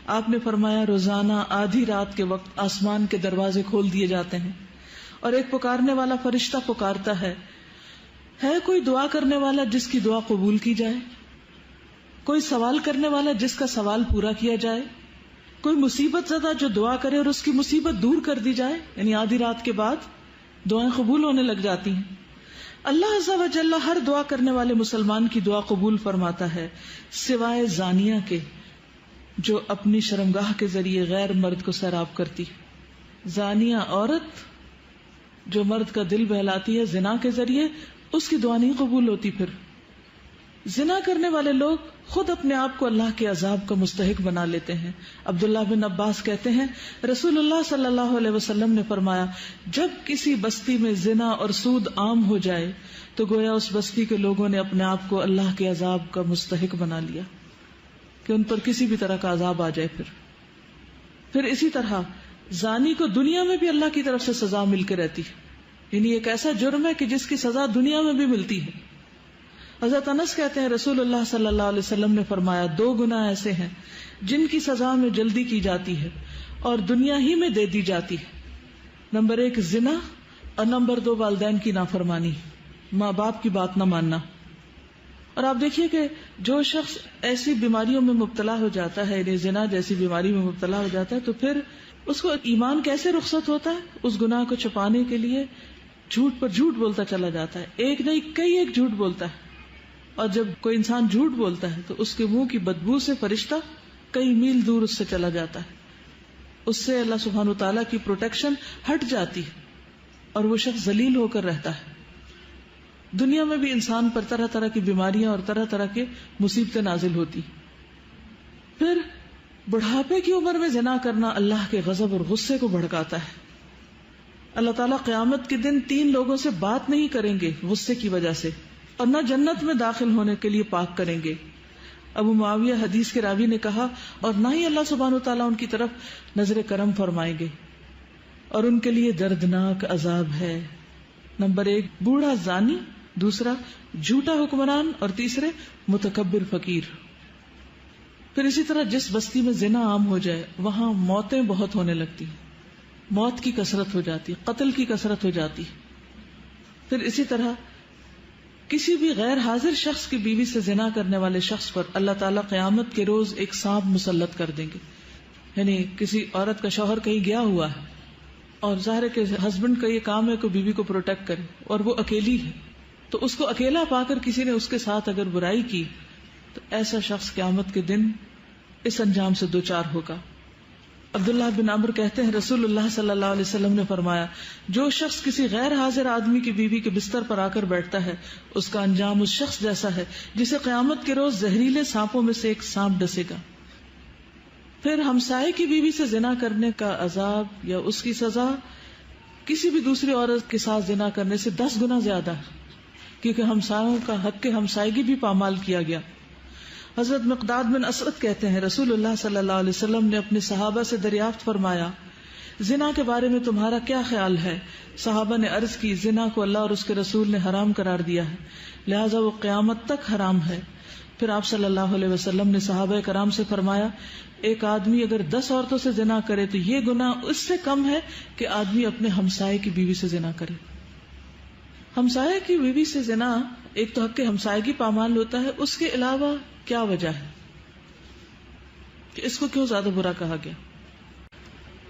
آپ نے فرمایا روزانہ آدھی رات کے وقت آسمان کے دروازے کھول دیے جاتے ہیں اور ایک پکارنے والا فرشتہ پکارتا ہے کوئی دعا کرنے والا جس کی دعا قبول کی جائے، کوئی سوال کرنے والا جس کا سوال پورا کیا جائے، کوئی مصیبت زدہ جو دعا کرے اور اس کی مصیبت دور کر دی جائے. یعنی آدھی رات کے بعد دعائیں قبول ہونے لگ جاتی ہیں. اللہ عز و جل ہر دعا کرنے والے مسلمان کی دعا قبول فرماتا ہے سوائے زانیہ کے جو اپنی شرمگاہ کے ذریعے غیر مرد کو سیراب کرتی. زانیہ عورت جو مرد کا دل بہلاتی ہے زنا کے ذریعے، اس کی دعا نہیں قبول ہوتی. پھر زنا کرنے والے لوگ خود اپنے آپ کو اللہ کے عذاب کا مستحق بنا لیتے ہیں. عبداللہ بن عباس کہتے ہیں رسول اللہ صلی اللہ علیہ وسلم نے فرمایا جب کسی بستی میں زنا اور سود عام ہو جائے تو گویا اس بستی کے لوگوں نے اپنے آپ کو اللہ کے عذاب کا مستحق بنا لیا کہ ان پر کسی بھی طرح کا عذاب آ جائے. پھر اسی طرح زانی کو دنیا میں بھی اللہ کی طرف سے سزا مل کے رہتی ہے. یعنی ایک ایسا جرم ہے کہ جس کی سزا دنیا میں بھی ملتی ہے. حضرت انس کہتے ہیں رسول اللہ صلی اللہ علیہ وسلم نے فرمایا 2 گناہ ایسے ہیں جن کی سزا میں جلدی کی جاتی ہے اور دنیا ہی میں دے دی جاتی ہے. نمبر 1 زنا اور نمبر 2 والدین کی نافرمانی، ماں باپ کی بات نہ ماننا. اور آپ دیکھیے کہ جو شخص ایسی بیماریوں میں مبتلا ہو جاتا ہے، یعنی زنا جیسی بیماری میں مبتلا ہو جاتا ہے، تو پھر اس کو ایمان کیسے رخصت ہوتا ہے؟ اس گناہ کو چھپانے کے لیے جھوٹ پر جھوٹ بولتا چلا جاتا ہے. ایک نہیں کئی ایک جھوٹ بولتا ہے. اور جب کوئی انسان جھوٹ بولتا ہے تو اس کے منہ کی بدبو سے فرشتہ کئی میل دور اس سے چلا جاتا ہے. اس سے اللہ سبحانہ وتعالیٰ کی پروٹیکشن ہٹ جاتی ہے اور وہ شخص ذلیل ہو کر رہتا ہے. دنیا میں بھی انسان پر طرح طرح کی بیماریاں اور طرح طرح کے مصیبتیں نازل ہوتی. پھر بڑھاپے کی عمر میں زنا کرنا اللہ کے غضب اور غصے کو بھڑکاتا ہے. اللہ تعالیٰ قیامت کے دن 3 لوگوں سے بات نہیں کریں گے غصے کی وجہ سے، اور نہ جنت میں داخل ہونے کے لیے پاک کریں گے. ابو معاویہ حدیث کے راوی نے کہا اور نہ ہی اللہ سبحانہ وتعالیٰ ان کی طرف نظر کرم فرمائیں گے اور ان کے لیے دردناک عذاب ہے. نمبر 1 بوڑھا زانی، دوسرا جھوٹا حکمران، اور تیسرے متکبر فقیر. پھر اسی طرح جس بستی میں زنا عام ہو جائے وہاں موتیں بہت ہونے لگتی، موت کی کثرت ہو جاتی، قتل کی کثرت ہو جاتی. پھر اسی طرح کسی بھی غیر حاضر شخص کی بیوی سے زنا کرنے والے شخص پر اللہ تعالیٰ قیامت کے روز ایک سانپ مسلط کر دیں گے. یعنی کسی عورت کا شوہر کہیں گیا ہوا ہے اور ظاہر ہے کہ ہسبینڈ کا یہ کام ہے کہ بیوی کو پروٹیکٹ کرے اور وہ اکیلی ہے، تو اس کو اکیلا پا کر کسی نے اس کے ساتھ اگر برائی کی تو ایسا شخص قیامت کے دن اس انجام سے دوچار ہوگا. عبداللہ بن عمرو کہتے ہیں رسول اللہ صلی اللہ علیہ وسلم نے فرمایا جو شخص کسی غیر حاضر آدمی کی بیوی کے بستر پر آ کر بیٹھتا ہے اس کا انجام اس شخص جیسا ہے جسے قیامت کے روز زہریلے سانپوں میں سے ایک سانپ ڈسے گا. پھر ہمسائے کی بیوی سے زنا کرنے کا عذاب یا اس کی سزا کسی بھی دوسری عورت کے ساتھ زنا کرنے سے 10 گنا زیادہ ہے، کیونکہ ہمسایوں کا حق ہمسائیگی بھی پامال کیا گیا. حضرت مقداد بن اسود کہتے ہیں رسول اللہ صلی اللہ علیہ وسلم نے اپنے صحابہ سے دریافت فرمایا زنا کے بارے میں تمہارا کیا خیال ہے؟ صحابہ نے عرض کی زنا کو اللہ اور اس کے رسول نے حرام قرار دیا ہے، لہذا وہ قیامت تک حرام ہے. پھر آپ صلی اللہ علیہ وسلم نے صحابہ کرام سے فرمایا ایک آدمی اگر 10 عورتوں سے زنا کرے تو یہ گناہ اس سے کم ہے کہ آدمی اپنے ہمسائے کی بیوی سے زنا کرے. ہمسائے کی بیوی سے زنا ایک تو حق ہمسائیگی پامال ہوتا ہے، اس کے علاوہ کیا وجہ ہے کہ اس کو کیوں زیادہ برا کہا گیا؟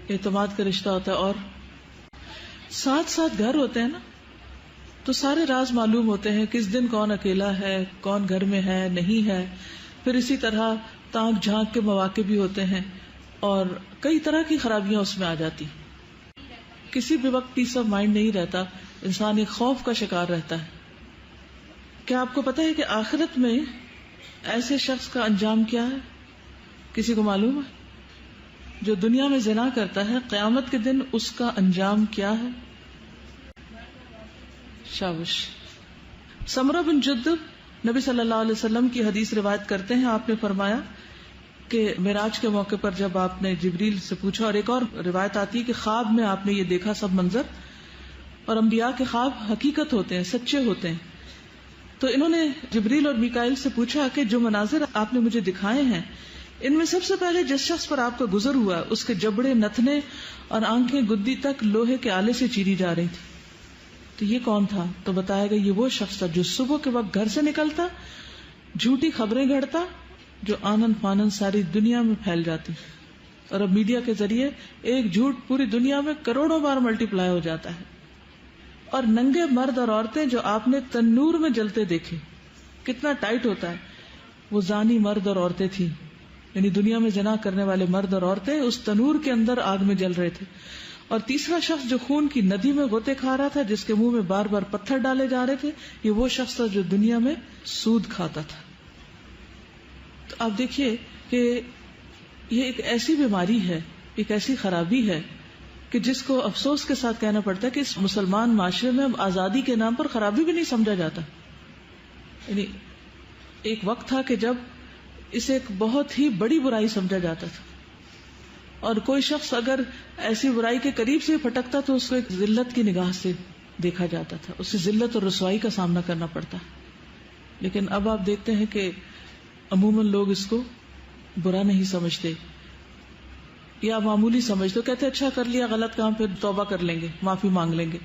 اعتماد کا رشتہ ہوتا ہے اور ساتھ ساتھ گھر ہوتے ہیں نا، تو سارے راز معلوم ہوتے ہیں، کس دن کون اکیلا ہے، کون گھر میں ہے نہیں ہے. پھر اسی طرح تانک جھانک کے مواقع بھی ہوتے ہیں اور کئی طرح کی خرابیاں اس میں آ جاتی. کسی بھی وقت پیس آف مائنڈ نہیں رہتا، انسان ایک خوف کا شکار رہتا ہے. کیا آپ کو پتا ہے کہ آخرت میں ایسے شخص کا انجام کیا ہے؟ کسی کو معلوم ہے؟ جو دنیا میں زنا کرتا ہے قیامت کے دن اس کا انجام کیا ہے؟ شابش. سمرہ بن جندب نبی صلی اللہ علیہ وسلم کی حدیث روایت کرتے ہیں، آپ نے فرمایا کہ معراج کے موقع پر جب آپ نے جبریل سے پوچھا، اور ایک اور روایت آتی ہے کہ خواب میں آپ نے یہ دیکھا سب منظر، اور انبیاء کے خواب حقیقت ہوتے ہیں، سچے ہوتے ہیں. تو انہوں نے جبریل اور میکائیل سے پوچھا کہ جو مناظر آپ نے مجھے دکھائے ہیں ان میں سب سے پہلے جس شخص پر آپ کا گزر ہوا اس کے جبڑے، نتنے اور آنکھیں گدی تک لوہے کے آلے سے چیری جا رہی تھی. تو یہ کون تھا؟ تو بتایا گیا یہ وہ شخص تھا جو صبح کے وقت گھر سے نکلتا، جھوٹی خبریں گھڑتا جو آنن فانن ساری دنیا میں پھیل جاتی، اور اب میڈیا کے ذریعے ایک جھوٹ پوری دنیا میں کروڑوں بار ملٹی پلائی ہو جاتا ہے. اور ننگے مرد اور عورتیں جو آپ نے تنور میں جلتے دیکھے، کتنا ٹائٹ ہوتا ہے، وہ زانی مرد اور عورتیں تھیں، یعنی دنیا میں زنا کرنے والے مرد اور عورتیں اس تنور کے اندر آگ میں جل رہے تھے. اور تیسرا شخص جو خون کی ندی میں غوطے کھا رہا تھا، جس کے منہ میں بار بار پتھر ڈالے جا رہے تھے، یہ وہ شخص تھا جو دنیا میں سود کھاتا تھا. تو آپ دیکھیے کہ یہ ایک ایسی بیماری ہے، ایک ایسی خرابی ہے کہ جس کو افسوس کے ساتھ کہنا پڑتا ہے کہ اس مسلمان معاشرے میں اب آزادی کے نام پر خرابی بھی نہیں سمجھا جاتا. یعنی ایک وقت تھا کہ جب اسے ایک بہت ہی بڑی برائی سمجھا جاتا تھا، اور کوئی شخص اگر ایسی برائی کے قریب سے پھٹکتا تو اس کو ایک ذلت کی نگاہ سے دیکھا جاتا تھا، اسے ذلت اور رسوائی کا سامنا کرنا پڑتا. لیکن اب آپ دیکھتے ہیں کہ عموماً لوگ اس کو برا نہیں سمجھتے یا معمولی سمجھتے، کہتے اچھا کر لیا غلط کام، پھر توبہ کر لیں گے، معافی مانگ لیں گے.